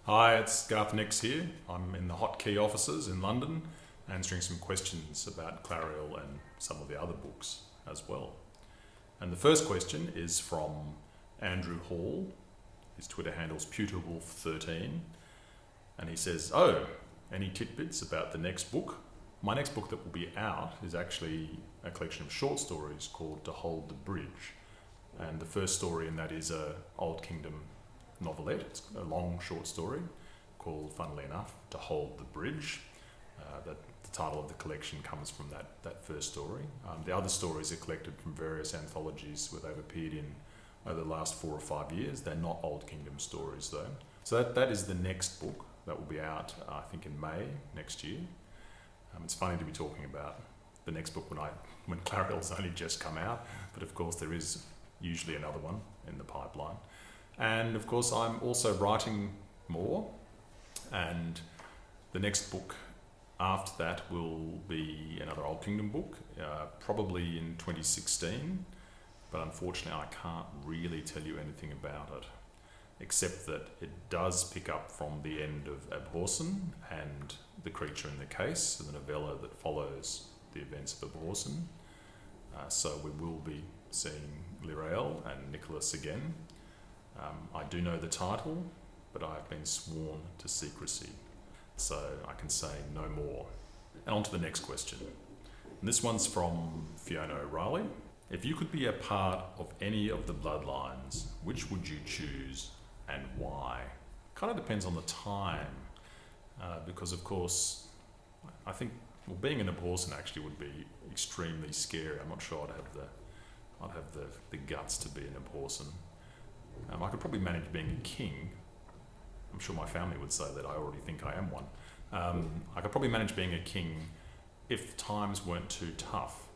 Hi, it's Garth Nix here. I'm in the Hotkey offices in London, answering some questions about Clariel and some of the other books as well. And the first question is from Andrew Hall. His Twitter handle's pewterwolf13, and he says, "Oh, any tidbits about the next book? My next book that will be out is actually a collection of short stories called To Hold the Bridge, and the first story in that is a Old Kingdom novelette. It's a long short story called, funnily enough, To Hold the Bridge. The title of the collection comes from that first story. The other stories are collected from various anthologies where they've appeared in over the last 4 or 5 years. They're not Old Kingdom stories though. So that is the next book that will be out, I think, in May next year. It's funny to be talking about the next book when Clariel's only just come out, but of course there is usually another one in the pipeline. And of course I'm also writing more, and the next book after that will be another Old Kingdom book, probably in 2016, but unfortunately I can't really tell you anything about it, except that it does pick up from the end of Abhorsen and The Creature in the Case, the novella that follows the events of Abhorsen. So we will be seeing Clariel and Nicholas again. I do know the title, but I have been sworn to secrecy, so I can say no more. And on to the next question. And this one's from Fiona O'Reilly. If you could be a part of any of the bloodlines, which would you choose and why? Kind of depends on the time, because of course, I think being an Abhorsen actually would be extremely scary. I'm not sure I'd have the guts to be an Abhorsen. I could probably manage being a king. I'm sure my family would say that I already think I am one. I could probably manage being a king if times weren't too tough.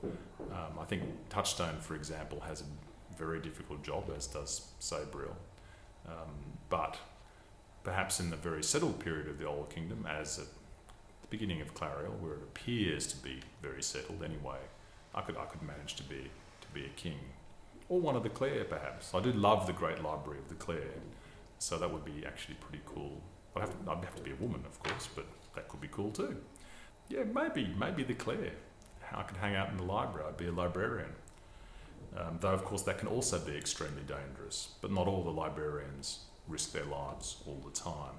I think Touchstone, for example, has a very difficult job, as does Sabriel. But perhaps in the very settled period of the Old Kingdom, as at the beginning of Clariel, where it appears to be very settled anyway, I could manage to be a king. Or one of the Clare, perhaps. I do love the Great Library of the Clare, so that would be actually pretty cool. I'd have to be a woman, of course, but that could be cool too. Yeah, maybe the Clare. I could hang out in the library. I'd be a librarian. Though, of course, that can also be extremely dangerous. But not all the librarians risk their lives all the time.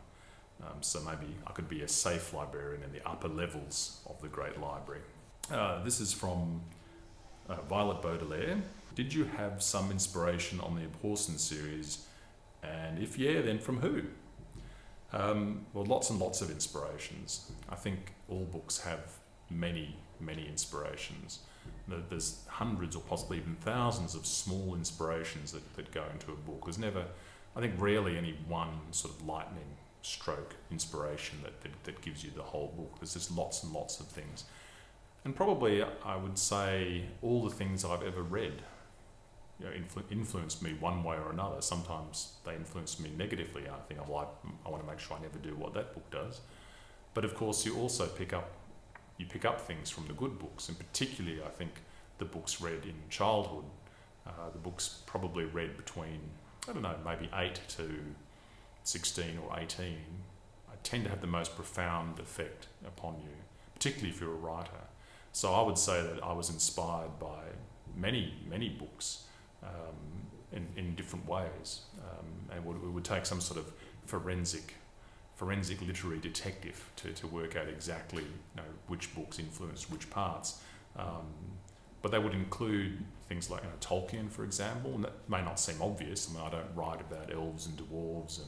So maybe I could be a safe librarian in the upper levels of the Great Library. This is from Violet Baudelaire. Did you have some inspiration on the Abhorsen series? And if yeah, then from who? Well, lots and lots of inspirations. I think all books have many inspirations. There's hundreds or possibly even thousands of small inspirations that go into a book. There's never, I think rarely any one sort of lightning stroke inspiration that gives you the whole book. There's just lots and lots of things. And probably I would say all the things I've ever read influenced me one way or another. Sometimes they influence me negatively. I think I want to make sure I never do what that book does. But of course, you also pick up things from the good books, and particularly I think the books read in childhood, the books probably read between, I don't know, maybe 8 to 16 or 18, I tend to have the most profound effect upon you, particularly if you're a writer. So I would say that I was inspired by many books in different ways, and it would take some sort of forensic literary detective to work out exactly which books influenced which parts. But they would include things like Tolkien, for example, and that may not seem obvious. I mean, I don't write about elves and dwarves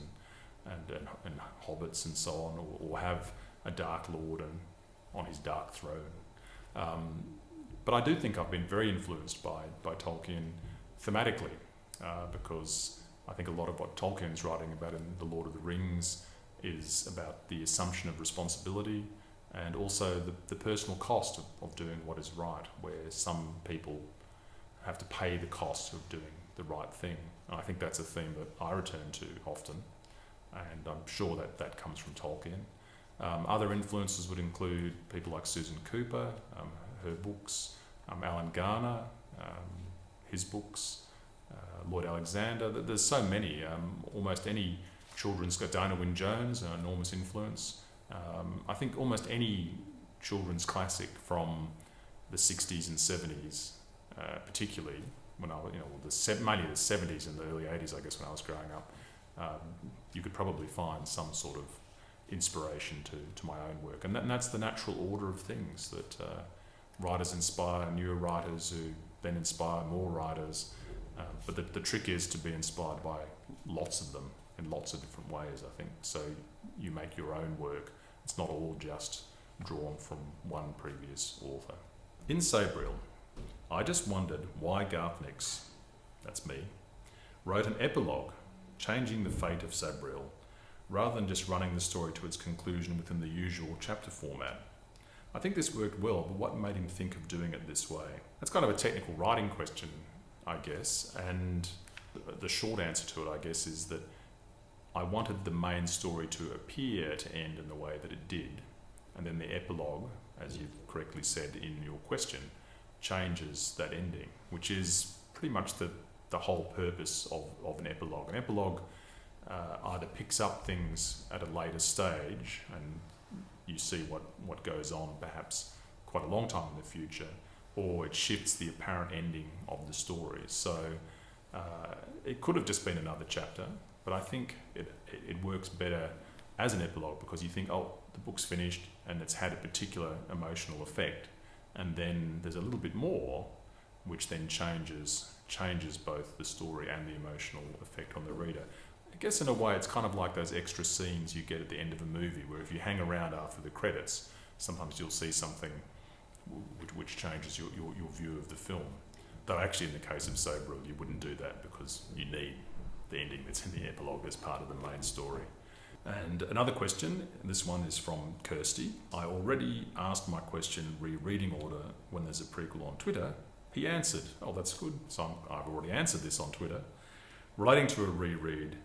and hobbits and so on, or have a Dark Lord on his dark throne. But I do think I've been very influenced by Tolkien thematically, because I think a lot of what Tolkien's writing about in The Lord of the Rings is about the assumption of responsibility and also the personal cost of doing what is right, where some people have to pay the cost of doing the right thing. And I think that's a theme that I return to often, and I'm sure that comes from Tolkien. Other influences would include people like Susan Cooper, her books, Alan Garner, his books, Lloyd Alexander. There's so many. Almost any children's, Dana Wynne-Jones, an enormous influence. I think almost any children's classic from the 60s and 70s, particularly when I was, mainly the 70s and the early 80s, I guess, when I was growing up, you could probably find some sort of inspiration to my own work. And that's the natural order of things, that writers inspire newer writers who then inspire more writers. But the trick is to be inspired by lots of them in lots of different ways, I think. So you make your own work. It's not all just drawn from one previous author. In Sabriel, I just wondered why Garth Nix, that's me, wrote an epilogue changing the fate of Sabriel rather than just running the story to its conclusion within the usual chapter format. I think this worked well, but what made him think of doing it this way? That's kind of a technical writing question, I guess, and the short answer to it, I guess, is that I wanted the main story to appear to end in the way that it did, and then the epilogue, as you've correctly said in your question, changes that ending, which is pretty much the whole purpose of an epilogue. An epilogue either picks up things at a later stage and you see what goes on perhaps quite a long time in the future, or it shifts the apparent ending of the story. So it could have just been another chapter, but I think it works better as an epilogue because you think, oh, the book's finished and it's had a particular emotional effect, and then there's a little bit more which then changes both the story and the emotional effect on the reader. I guess in a way it's kind of like those extra scenes you get at the end of a movie, where if you hang around after the credits, sometimes you'll see something which changes your view of the film. Though actually in the case of Sabriel, you wouldn't do that because you need the ending that's in the epilogue as part of the main story. And another question, this one is from Kirsty. I already asked my question rereading order when there's a prequel on Twitter. He answered, oh, that's good. So I've already answered this on Twitter. Relating to a reread,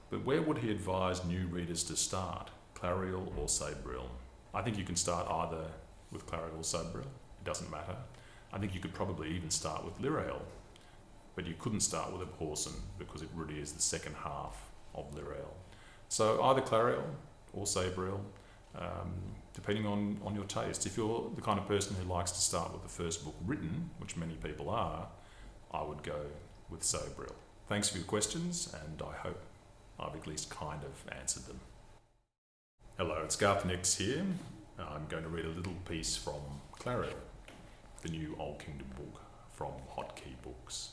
but where would he advise new readers to start, Clariel or Sabriel? I think you can start either with Clariel or Sabriel. It doesn't matter. I think you could probably even start with Clariel, but you couldn't start with Abhorsen because it really is the second half of Clariel. So either Clariel or Sabriel, depending on your taste. If you're the kind of person who likes to start with the first book written, which many people are, I would go with Sabriel. Thanks for your questions, and I hope I've at least kind of answered them. Hello, it's Garth Nix here. I'm going to read a little piece from Clariel, the new Old Kingdom book from Hotkey Books.